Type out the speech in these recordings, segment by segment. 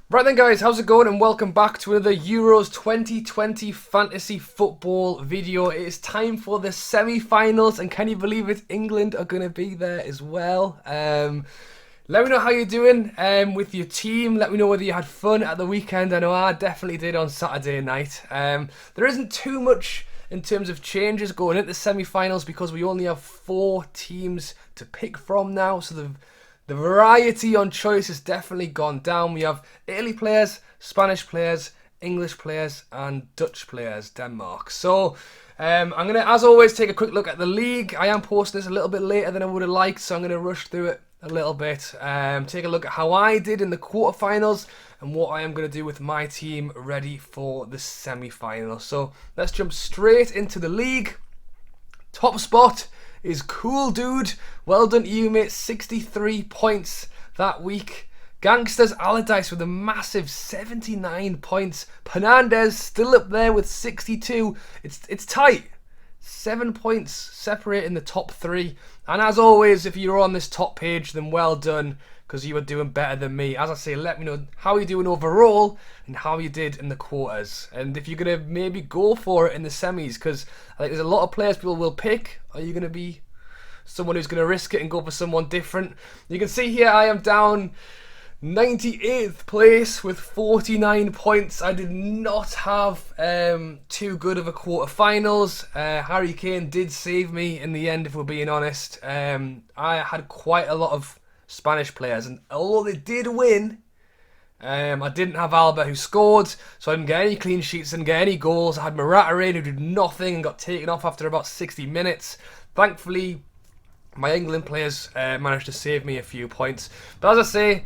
Right then guys, how's it going and welcome back to another Euros 2020 fantasy football video. It is time for the semi-finals and can you believe it, England are going to be there as well. Let me know how you're doing with your team. Let me know whether you had fun at the weekend. I know I definitely did on Saturday night. There isn't too much in terms of changes going into the semi-finals because we only have 4 teams to pick from now, so the variety on choice has definitely gone down. We have Italy players, Spanish players, English players, and Dutch players, Denmark. So I'm going to, as always, take a quick look at the league. I am posting this a little bit later than I would have liked, so I'm going to rush through it a little bit. Take a look at how I did in the quarterfinals and what I am going to do with my team ready for the semi-finals. So let's jump straight into the league. Top spot is Cool Dude. Well done to you, mate. 63 points that week. Gangsters Allardyce with a massive 79 points. Penandez still up there with 62. It's tight. 7 points separating the top 3. And as always, if you're on this top page, then well done, because you are doing better than me. As I say, let me know how you're doing overall and how you did in the quarters. And if you're going to maybe go for it in the semis, because I think there's a lot of players people will pick. Are you going to be someone who's going to risk it and go for someone different? You can see here I am down 98th place with 49 points. I did not have too good of a quarterfinals. Harry Kane did save me in the end, if we're being honest. I had quite a lot of Spanish players, and although they did win, I didn't have Alba, who scored, so I didn't get any clean sheets, didn't get any goals. I had Morata in, who did nothing and got taken off after about 60 minutes. Thankfully, my England players managed to save me a few points. But as I say,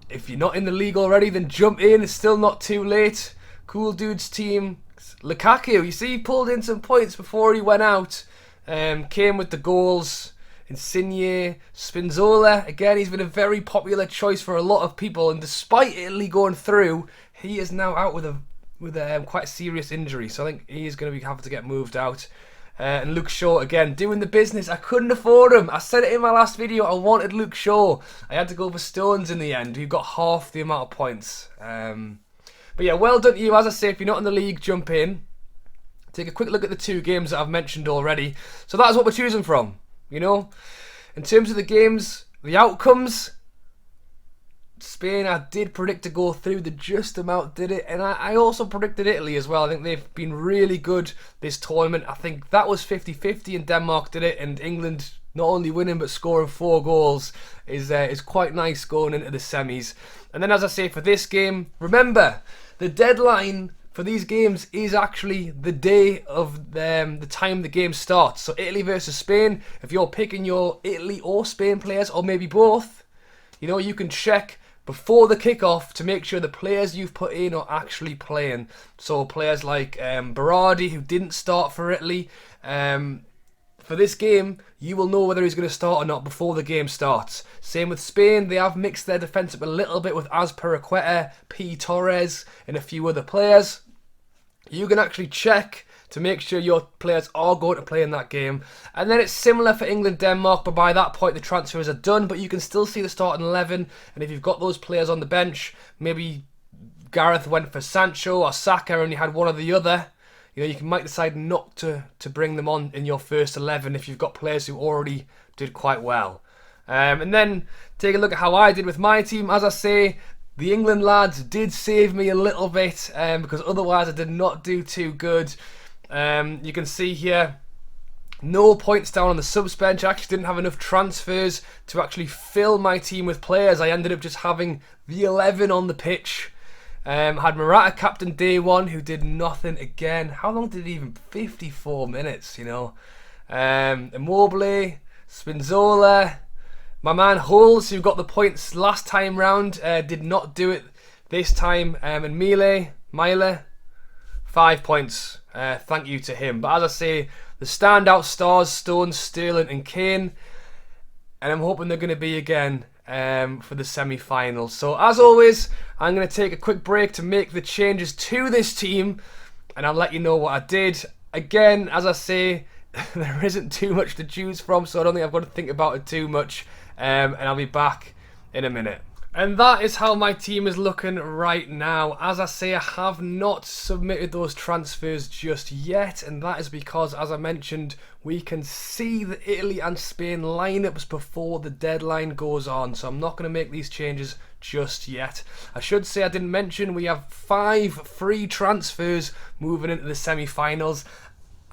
if you're not in the league already, then jump in. It's still not too late. Cool Dude's team. Lukaku, you see, he pulled in some points before he went out. Came with the goals. Insigne, Spinazzola, again, he's been a very popular choice for a lot of people, and despite Italy going through, he is now out with a quite serious injury, so I think he is going to have to get moved out. And Luke Shaw, again, doing the business. I couldn't afford him. I said it in my last video, I wanted Luke Shaw. I had to go for Stones in the end, who got half the amount of points. But yeah, well done to you. As I say, if you're not in the league, jump in. Take a quick look at the 2 games that I've mentioned already. So that's what we're choosing from. You know, in terms of the games, the outcomes, Spain I did predict to go through, the just amount did it, and I also predicted Italy as well. I think they've been really good this tournament. I think that was 50-50 and Denmark did it, and England not only winning but scoring 4 goals is quite nice going into the semis. And then, as I say, for this game, remember, the deadline for these games is actually the day of the time the game starts. So Italy versus Spain, if you're picking your Italy or Spain players, or maybe both, you know, you can check before the kickoff to make sure the players you've put in are actually playing. So players like Berardi, who didn't start for Italy, for this game, you will know whether he's going to start or not before the game starts. Same with Spain, they have mixed their defence up a little bit with Azpilicueta, P. Torres, and a few other players. You can actually check to make sure your players are going to play in that game. And then it's similar for England-Denmark, but by that point the transfers are done, but you can still see the starting 11, and if you've got those players on the bench, maybe Gareth went for Sancho or Saka and you had one or the other, you know, you might decide not to bring them on in your first 11 if you've got players who already did quite well. And then take a look at how I did with my team. As I say, the England lads did save me a little bit because otherwise I did not do too good. You can see here, no points down on the subs bench. I actually didn't have enough transfers to actually fill my team with players. I ended up just having the 11 on the pitch. Had Morata captain day 1, who did nothing again. How long did he even? 54 minutes, you know. Immobile, Spinazzola, my man Hulls, who got the points last time round, did not do it this time. And Mile, 5 points. Thank you to him. But as I say, the standout stars, Stones, Sterling and Kane. And I'm hoping they're going to be again for the semi-finals. So as always, I'm going to take a quick break to make the changes to this team. And I'll let you know what I did. Again, as I say, there isn't too much to choose from, so I don't think I've got to think about it too much. And I'll be back in a minute. And that is how my team is looking right now. As I say, I have not submitted those transfers just yet, and that is because, as I mentioned, we can see the Italy and Spain lineups before the deadline goes on, so I'm not going to make these changes just yet. I should say I didn't mention we have 5 free transfers moving into the semi-finals,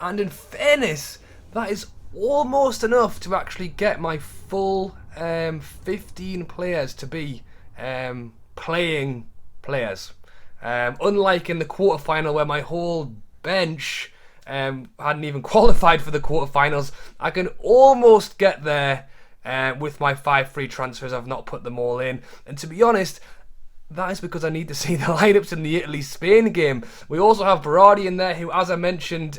and in fairness, that is almost enough to actually get my full 15 players to be playing players. Unlike in the quarterfinal where my whole bench hadn't even qualified for the quarterfinals, I can almost get there with my 5 free transfers. I've not put them all in, and to be honest, that is because I need to see the lineups in the Italy-Spain game. We also have Berardi in there, who, as I mentioned,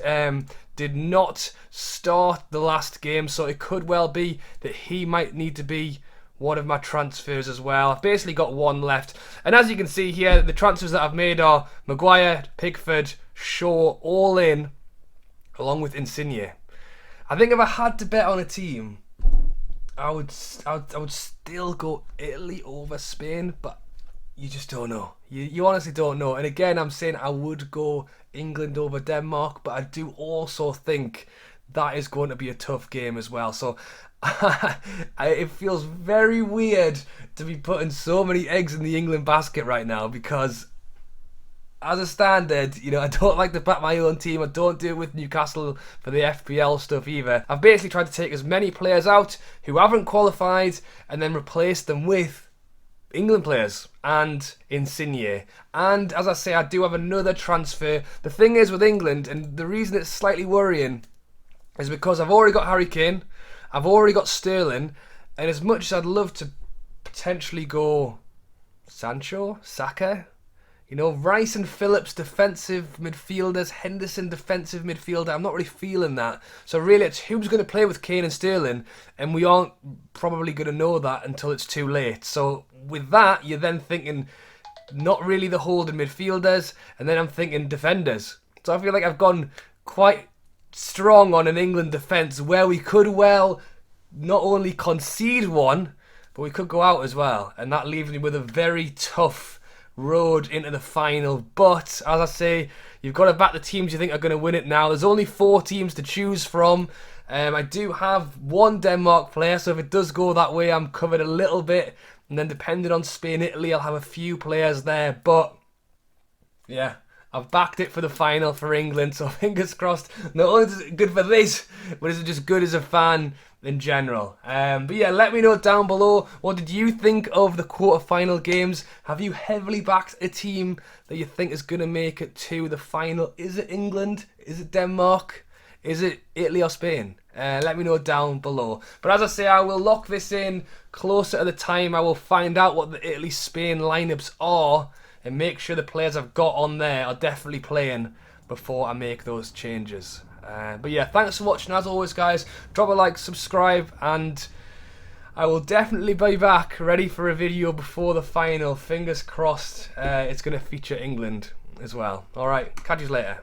did not start the last game, so it could well be that he might need to be one of my transfers as well. I've basically got 1 left, and as you can see here, the transfers that I've made are Maguire, Pickford, Shaw, all in, along with Insigne. I think if I had to bet on a team, I would still go Italy over Spain, but you just don't know. You honestly don't know. And again, I'm saying I would go England over Denmark, but I do also think that is going to be a tough game as well. So it feels very weird to be putting so many eggs in the England basket right now, because as a standard, you know, I don't like to back my own team. I don't do it with Newcastle for the FPL stuff either. I've basically tried to take as many players out who haven't qualified and then replace them with England players and Insigne. And as I say, I do have another transfer. The thing is with England, and the reason it's slightly worrying, is because I've already got Harry Kane, I've already got Sterling, and as much as I'd love to potentially go Sancho, Saka, you know, Rice and Phillips defensive midfielders, Henderson defensive midfielder, I'm not really feeling that. So really it's who's going to play with Kane and Sterling, and we aren't probably going to know that until it's too late. So with that, you're then thinking not really the holding midfielders, and then I'm thinking defenders. So I feel like I've gone quite strong on an England defence where we could well not only concede one, but we could go out as well, and that leaves me with a very tough road into the final. But as I say, you've got to back the teams you think are going to win it now. There's only 4 teams to choose from. I do have 1 Denmark player, so if it does go that way, I'm covered a little bit, and then depending on Spain, Italy, I'll have a few players there. But yeah, I've backed it for the final for England, so fingers crossed. Not only is it good for this, but is it just good as a fan in general? But yeah, let me know down below, what did you think of the quarter-final games? Have you heavily backed a team that you think is going to make it to the final? Is it England? Is it Denmark? Is it Italy or Spain? Let me know down below. But as I say, I will lock this in closer to the time. I will find out what the Italy-Spain lineups are and make sure the players I've got on there are definitely playing before I make those changes. But yeah, thanks for watching as always, guys. Drop a like, subscribe, and I will definitely be back ready for a video before the final. Fingers crossed it's going to feature England as well. Alright, catch you later.